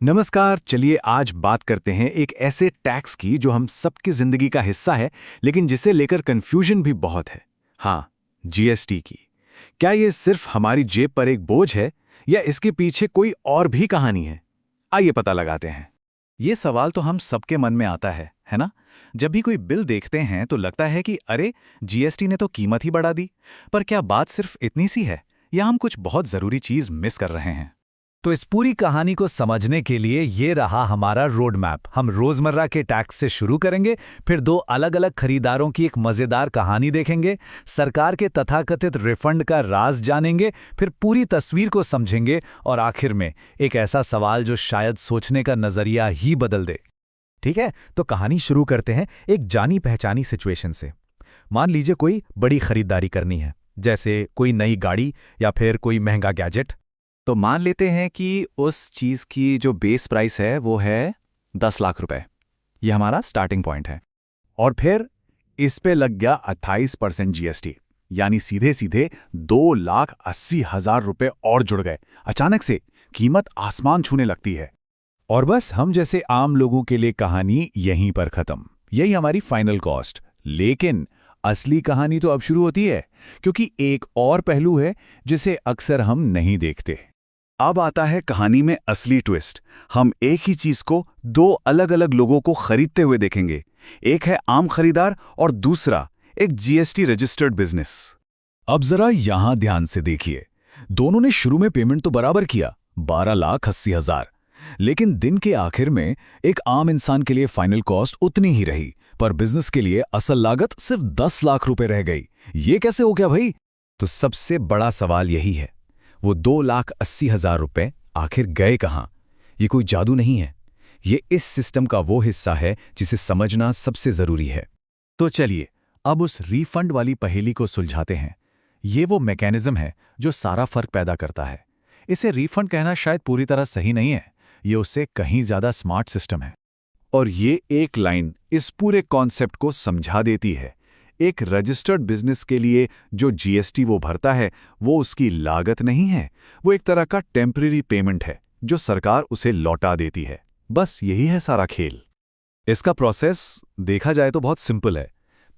नमस्कार। चलिए आज बात करते हैं एक ऐसे टैक्स की जो हम सबकी जिंदगी का हिस्सा है, लेकिन जिसे लेकर कंफ्यूजन भी बहुत है। हाँ, जीएसटी की। क्या ये सिर्फ हमारी जेब पर एक बोझ है या इसके पीछे कोई और भी कहानी है? आइए पता लगाते हैं। ये सवाल तो हम सबके मन में आता है ना? जब भी कोई बिल देखते हैं तो लगता है कि अरे, जीएसटी ने तो कीमत ही बढ़ा दी। पर क्या बात सिर्फ इतनी सी है या हम कुछ बहुत जरूरी चीज मिस कर रहे हैं? तो इस पूरी कहानी को समझने के लिए ये रहा हमारा रोड मैप। हम रोजमर्रा के टैक्स से शुरू करेंगे, फिर दो अलग अलग खरीदारों की एक मजेदार कहानी देखेंगे, सरकार के तथाकथित रिफंड का राज जानेंगे, फिर पूरी तस्वीर को समझेंगे और आखिर में एक ऐसा सवाल जो शायद सोचने का नजरिया ही बदल दे। ठीक है, तो कहानी शुरू करते हैं एक जानी पहचानी सिचुएशन से। मान लीजिए कोई बड़ी खरीदारी करनी है, जैसे कोई नई गाड़ी या फिर कोई महंगा गैजेट। तो मान लेते हैं कि उस चीज की जो बेस प्राइस है वो है 10 लाख रुपए। ये हमारा स्टार्टिंग पॉइंट है। और फिर इस पे लग गया 28% जीएसटी, यानी सीधे सीधे 2,80,000 रुपए और जुड़ गए। अचानक से कीमत आसमान छूने लगती है। और बस हम जैसे आम लोगों के लिए कहानी यहीं पर खत्म। यही हमारी फाइनल कॉस्ट। लेकिन असली कहानी तो अब शुरू होती है, क्योंकि एक और पहलू है जिसे अक्सर हम नहीं देखते। अब आता है कहानी में असली ट्विस्ट। हम एक ही चीज को दो अलग अलग लोगों को खरीदते हुए देखेंगे। एक है आम खरीदार और दूसरा एक जीएसटी रजिस्टर्ड बिजनेस। अब जरा यहां ध्यान से देखिए। दोनों ने शुरू में पेमेंट तो बराबर किया, 12,80,000। लेकिन दिन के आखिर में एक आम इंसान के लिए फाइनल कॉस्ट उतनी ही रही, पर बिजनेस के लिए असल लागत सिर्फ 10 लाख रुपए रह गई। ये कैसे हो गया भाई? तो सबसे बड़ा सवाल यही है, वो 2,80,000 रुपए आखिर गए कहाँ? ये कोई जादू नहीं है, ये इस सिस्टम का वो हिस्सा है जिसे समझना सबसे जरूरी है। तो चलिए अब उस रिफंड वाली पहेली को सुलझाते हैं। ये वो मैकेनिज्म है जो सारा फर्क पैदा करता है। इसे रिफंड कहना शायद पूरी तरह सही नहीं है, ये उससे कहीं ज्यादा स्मार्ट सिस्टम है। और ये एक लाइन इस पूरे कॉन्सेप्ट को समझा देती है। एक रजिस्टर्ड बिजनेस के लिए जो जीएसटी वो भरता है वो उसकी लागत नहीं है, वो एक तरह का टेम्परेरी पेमेंट है जो सरकार उसे लौटा देती है। बस यही है सारा खेल। इसका प्रोसेस देखा जाए तो बहुत सिंपल है।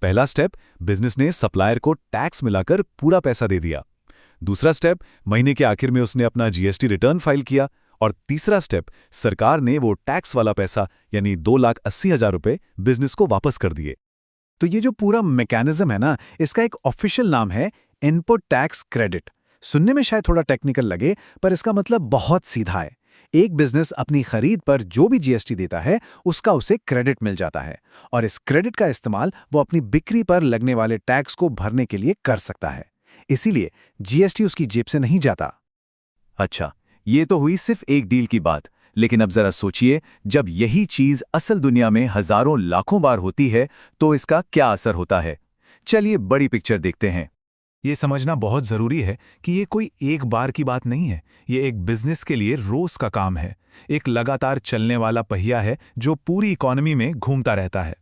पहला स्टेप, बिजनेस ने सप्लायर को टैक्स मिलाकर पूरा पैसा दे दिया। दूसरा स्टेप, महीने के आखिर में उसने अपना जीएसटी रिटर्न फाइल किया। और तीसरा स्टेप, सरकार ने वो टैक्स वाला पैसा यानी 2,80,000 रुपए बिजनेस को वापस कर दिए। तो ये जो पूरा मैकेनिज्म है ना, इसका एक ऑफिशियल नाम है इनपुट टैक्स क्रेडिट। सुनने में शायद थोड़ा टेक्निकल लगे, पर इसका मतलब बहुत सीधा है। एक बिजनेस अपनी खरीद पर जो भी जीएसटी देता है उसका उसे क्रेडिट मिल जाता है, और इस क्रेडिट का इस्तेमाल वो अपनी बिक्री पर लगने वाले टैक्स को भरने के लिए कर सकता है। इसीलिए जीएसटी उसकी जेब से नहीं जाता। अच्छा, ये तो हुई सिर्फ एक डील की बात। लेकिन अब जरा सोचिए, जब यही चीज असल दुनिया में हजारों लाखों बार होती है तो इसका क्या असर होता है। चलिए बड़ी पिक्चर देखते हैं। ये समझना बहुत जरूरी है कि ये कोई एक बार की बात नहीं है। ये एक बिजनेस के लिए रोज का काम है, एक लगातार चलने वाला पहिया है जो पूरी इकोनॉमी में घूमता रहता है।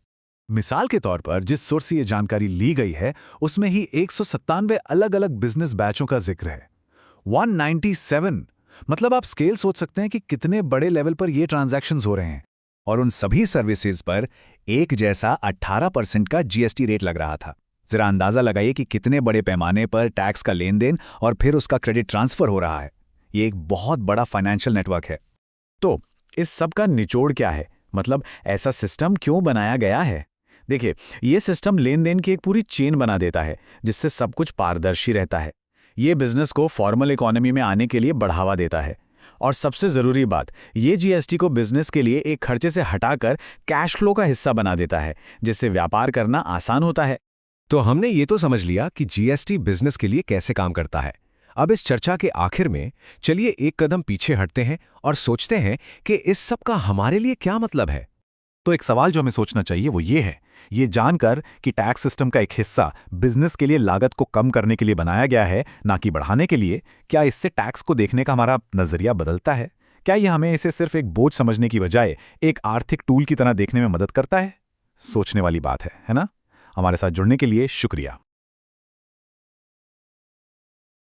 मिसाल के तौर पर जिस सोर्स से ये जानकारी ली गई है उसमें ही 197 अलग अलग बिजनेस बैचों का जिक्र है। 197 मतलब आप स्केल सोच सकते हैं कि कितने बड़े लेवल पर ये ट्रांजैक्शंस हो रहे हैं। और उन सभी सर्विसेज पर एक जैसा 18% का जीएसटी रेट लग रहा था। जरा अंदाजा लगाइए कि कितने बड़े पैमाने पर टैक्स का लेन देन और फिर उसका क्रेडिट ट्रांसफर हो रहा है। ये एक बहुत बड़ा फाइनेंशियल नेटवर्क है। तो इस सब का निचोड़ क्या है? मतलब ऐसा सिस्टम क्यों बनाया गया है? देखिए, ये सिस्टम लेन देन की एक पूरी चेन बना देता है जिससे सब कुछ पारदर्शी रहता है। ये बिजनेस को फॉर्मल इकोनॉमी में आने के लिए बढ़ावा देता है। और सबसे जरूरी बात, ये जीएसटी को बिजनेस के लिए एक खर्चे से हटाकर कैश फ्लो का हिस्सा बना देता है, जिससे व्यापार करना आसान होता है। तो हमने ये तो समझ लिया कि जीएसटी बिजनेस के लिए कैसे काम करता है। अब इस चर्चा के आखिर में चलिए एक कदम पीछे हटते हैं और सोचते हैं कि इस सब का हमारे लिए क्या मतलब है। तो एक सवाल जो हमें सोचना चाहिए वो ये है, ये जानकर कि टैक्स सिस्टम का एक हिस्सा बिजनेस के लिए लागत को कम करने के लिए बनाया गया है, ना कि बढ़ाने के लिए, क्या इससे टैक्स को देखने का हमारा नजरिया बदलता है? क्या ये हमें इसे सिर्फ एक बोझ समझने की बजाय एक आर्थिक टूल की तरह देखने में मदद करता है? सोचने वाली बात है ना? हमारे साथ जुड़ने के लिए शुक्रिया।